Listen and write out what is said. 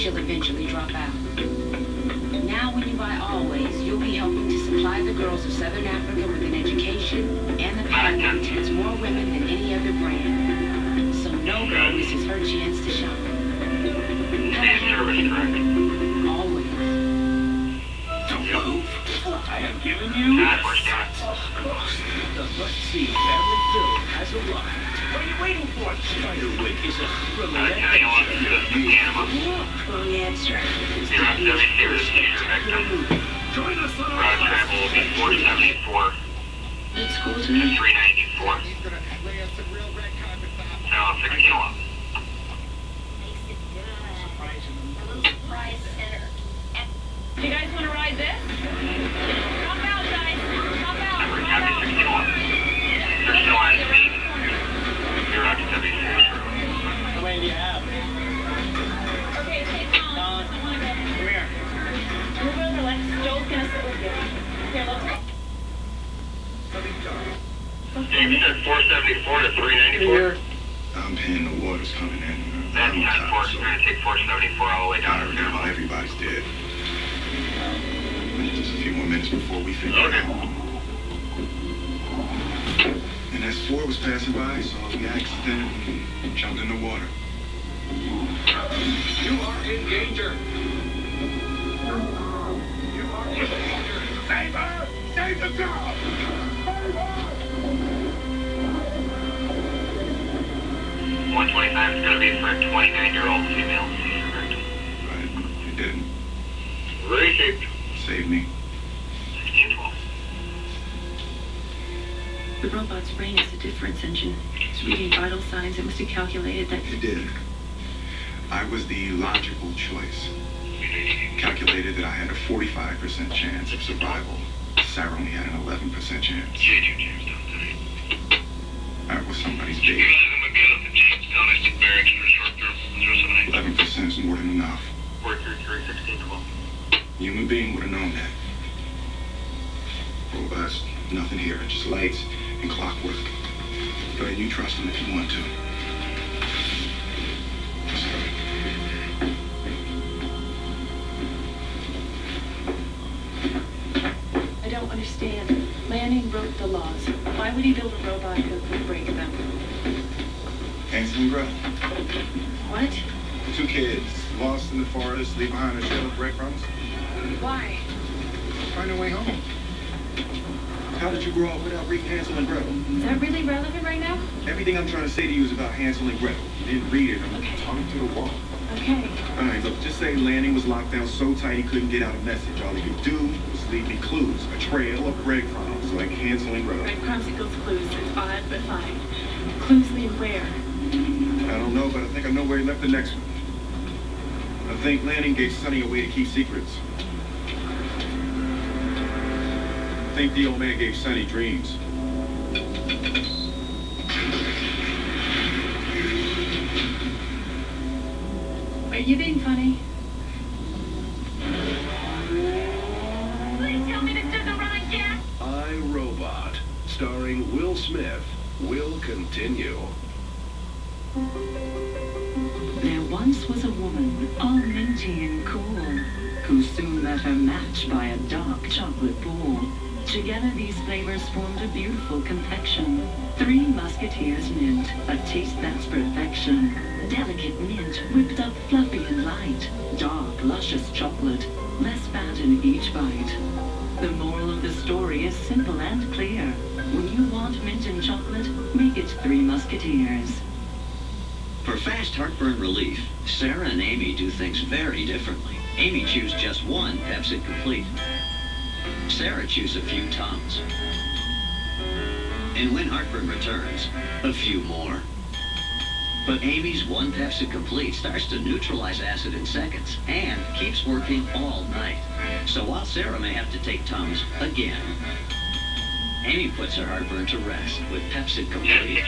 she'll eventually drop out. Now when you buy Always, you'll be helping to supply the girls of Southern Africa with an education and the power to touch more women than any other brand. So no girl misses her chance to shine. Always. Don't move. I have given you the must-see family film has arrived. What are you waiting for? Spiderwick is a thrilling adventure. Wrong answer. Join us on our travel will be 474. What school to me? 394. Now I'm 16 off. Makes it good. A little surprise center. You guys want to ride this? Hop out, guys. Hop out. Number 16 off. They're still on speed. You're on 76. How many do you have? Okay, take on. I want to go. Come here. Move over, let's. Joel's going to sit with you. Here, let's go. James said 474 to 394. I'm paying the water's coming in. That's 10-4. It's going to take 474 all the way down to Now everybody's dead. Just a few more minutes before we figure it out. And as 4 was passing by, saw the accident and jumped in the water. You are in danger. You are in danger. Save her! Save the girl! 125 is going to be for a 29-year-old female. Right. You didn't. Very safe. Save me. 1612. The robot's brain is a difference engine. It's reading vital signs. It must have calculated that... It did. I was the logical choice. Calculated that I had a 45% chance of survival. Sarah only had an 11% chance. That was somebody's baby. You guys might be out of the Jamestown District Barracks for a short term 078. 11% is more than enough. 433 1612. Human being would have known that. Robust, nothing here, just lights and clockwork. Go ahead, you trust him if you want to. I don't understand. Lanning wrote the laws. Why would he build a robot who could break them? Hansel and Gretel. What? 2 kids, lost in the forest, leave behind a trail of breadcrumbs. Why? Find their way home. How did you grow up without reading Hansel and Gretel? Is that really relevant right now? Everything I'm trying to say to you is about Hansel and Gretel. You didn't read it. I'm talking to the wall. Okay. All right, look, just say Lanning was locked down so tight he couldn't get out a message. All he could do was leave me clues, a trail of breadcrumbs, like Hansel and Gretel. Breadcrumbs equals clues. It's odd, but fine. Clues lead where? I don't know, but I think I know where he left the next one. I think Lanning gave Sonny a way to keep secrets. I think the old man gave Sonny dreams. Are you being funny? Please tell me this doesn't run on gas. I, Robot, starring Will Smith, will continue. There once was a woman, all minty and cool, who soon met her match by a dark chocolate pool. Together these flavors formed a beautiful confection. 3 Musketeers mint, a taste that's perfection. Delicate mint, whipped up fluffy and light. Dark, luscious chocolate, less fat in each bite. The moral of the story is simple and clear. When you want mint and chocolate, make it 3 Musketeers. For fast heartburn relief, Sarah and Amy do things very differently. Amy chews just 1 Pepsi Complete. Sarah chews a few Tums. And when heartburn returns, a few more. But Amy's 1 Pepsi Complete starts to neutralize acid in seconds and keeps working all night. So while Sarah may have to take Tums again, Amy puts her heartburn to rest with Pepsi Complete.